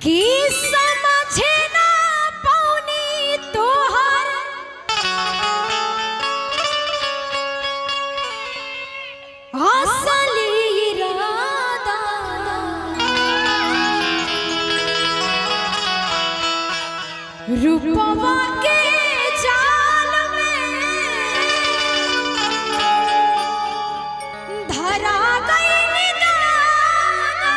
कि समझे ना पाऊनी तोहर असली इरादा, रूपवा के जाल में धरा गई निदाना।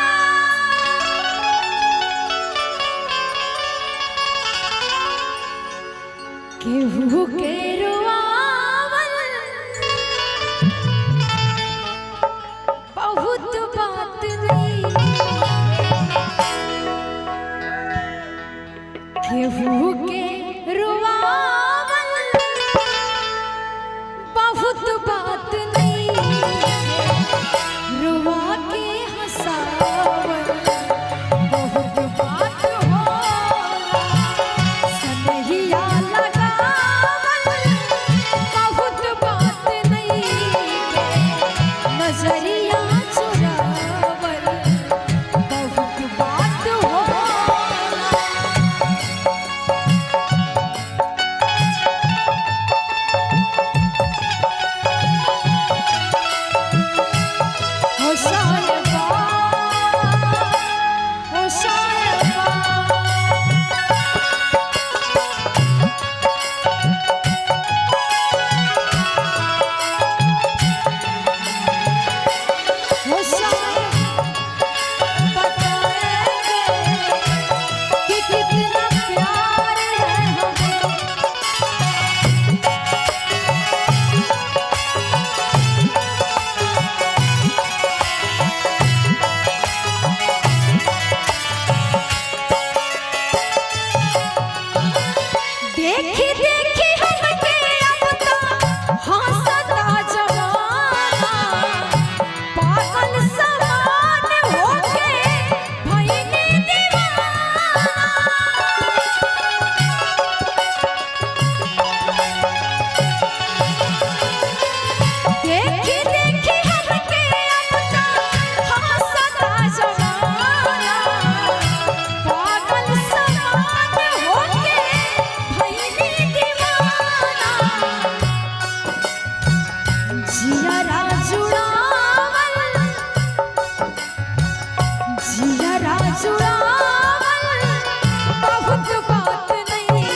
केहू के रुआवल बहुत बात नहीं, केहू के रुआवल बहुत बात नहीं, रुआ के हंसावल बहुत बात होला। सनहिया लगावल बहुत बात नहीं, नजरिया चुरावल बहुत बात होला। ओ साहिबा, ओ साहिबा, ओ साहिबा, बताएंगे कि कितना प्यार है हमें। देखी देखी हमके अब तो हंसता जमाना, पागल समान होके भइनी दीवाना। देखी देखी हमके अब तो हंसता जमाना, पागल समान होके भइनी दीवाना। जियरा जुड़ावल, जियरा जुड़ावल बहुत बात नहीं,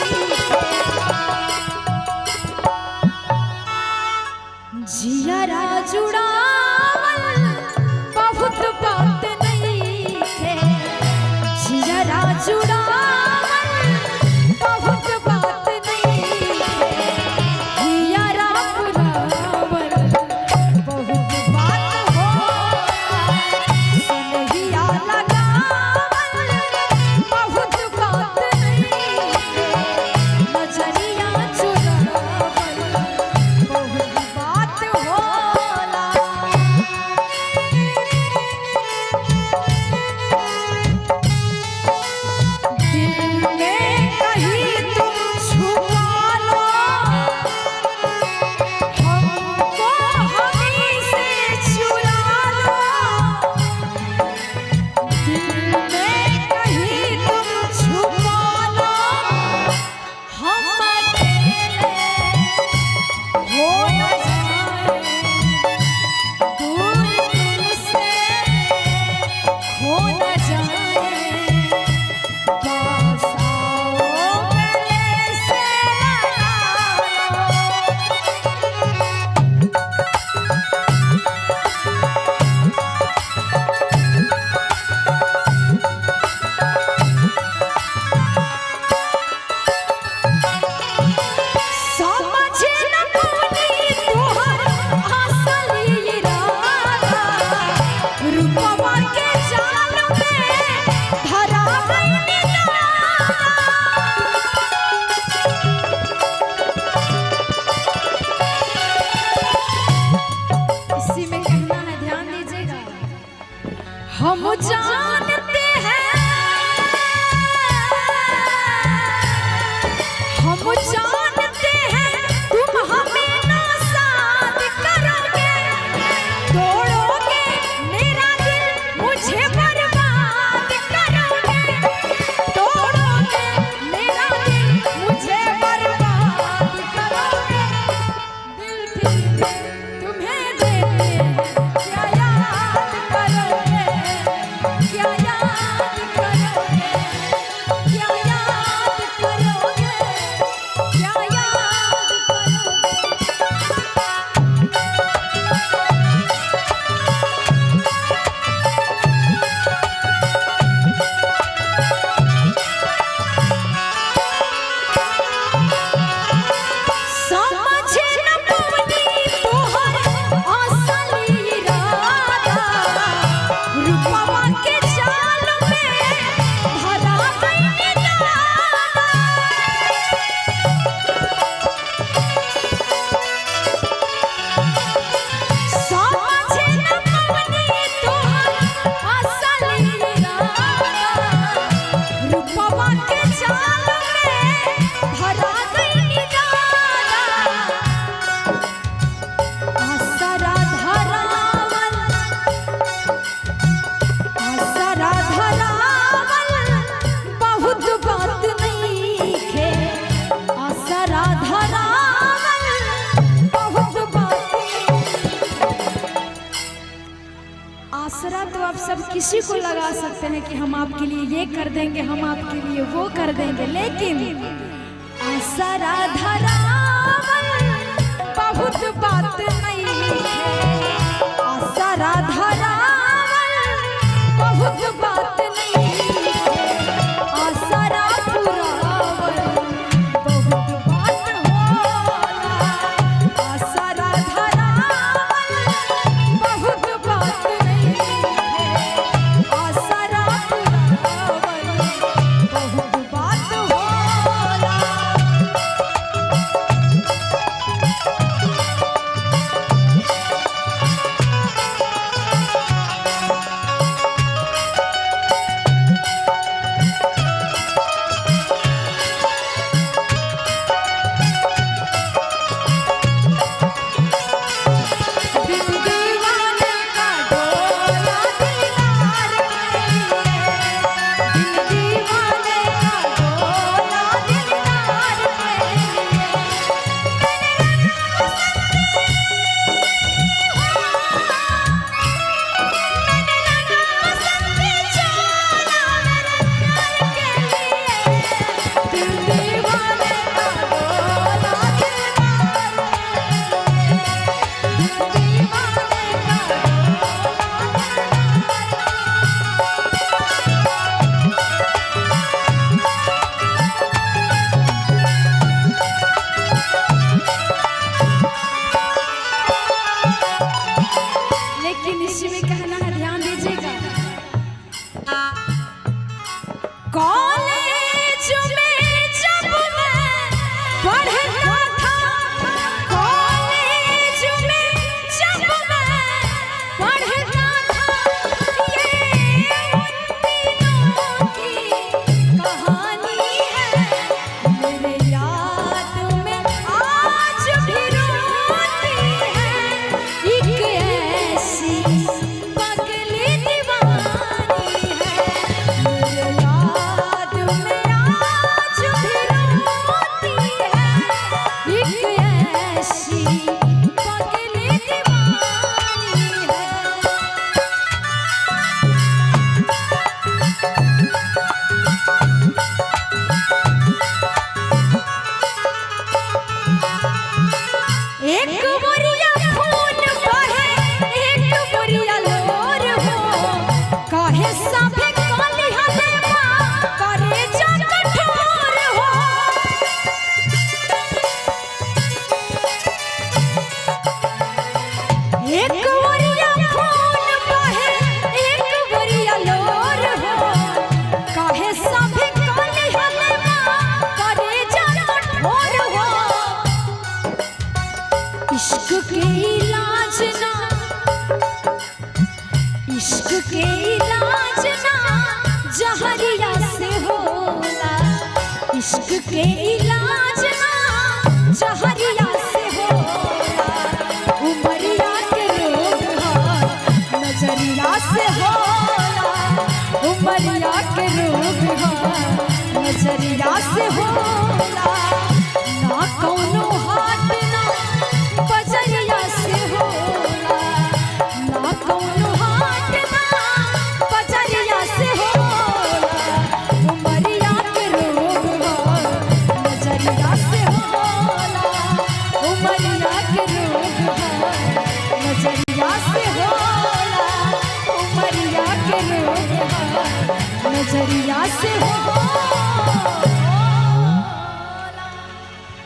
जियरा जुड़ावल बहुत बात नहीं है, जियरा जुड़ावल बहुत बात नहीं है, हियरा पुरावल बहुत बात होला। सनहिया लगावल बहुत बात नहीं है, नजरिया चुरावल बहुत बात होला। दिल जाल में भरा गई दादा आसरा धरावल बहुत बात नहीं खे आसरा धरावल बहुत बात। आसरा तो आप सब किसी को लगा सकते हैं कि हम आपके लिए ये कर देंगे, हम आपके लिए वो कर देंगे, लेकिन आसरा धरावल बहुत बात नहीं है। आसरा धरावल बहुत बात नहीं है। आसरा पुरावल बहुत बात होला। आसरा धरावल बहुत बात नहीं है। आसरा पुरावल बहुत बात होला। लेकिन इसमें कहना है, ध्यान दीजिएगा, कॉलेज में जब मैं पढ़ता था, कॉलेज में जब मैं पढ़ता था, ये उन दिनों की कहानी है। मेरे याद में आज भी रोती है एक ऐसी पगली दीवानी है। मेरे याद में आज भी रोती है एक ऐसी पगली दीवानी है। एक बोरिया खून बहे, एक बोरिया लोर हो, काहे साफे काली हलेवा करे जा कठोर हो। एक बोरिया खून बहे, एक बोरिया लोर हो, काहे साफे काली हलेवा करे जा कठोर हो। इश्क के इलाज ना, इश्क के इलाज ना जहरिया से होला। इश्क के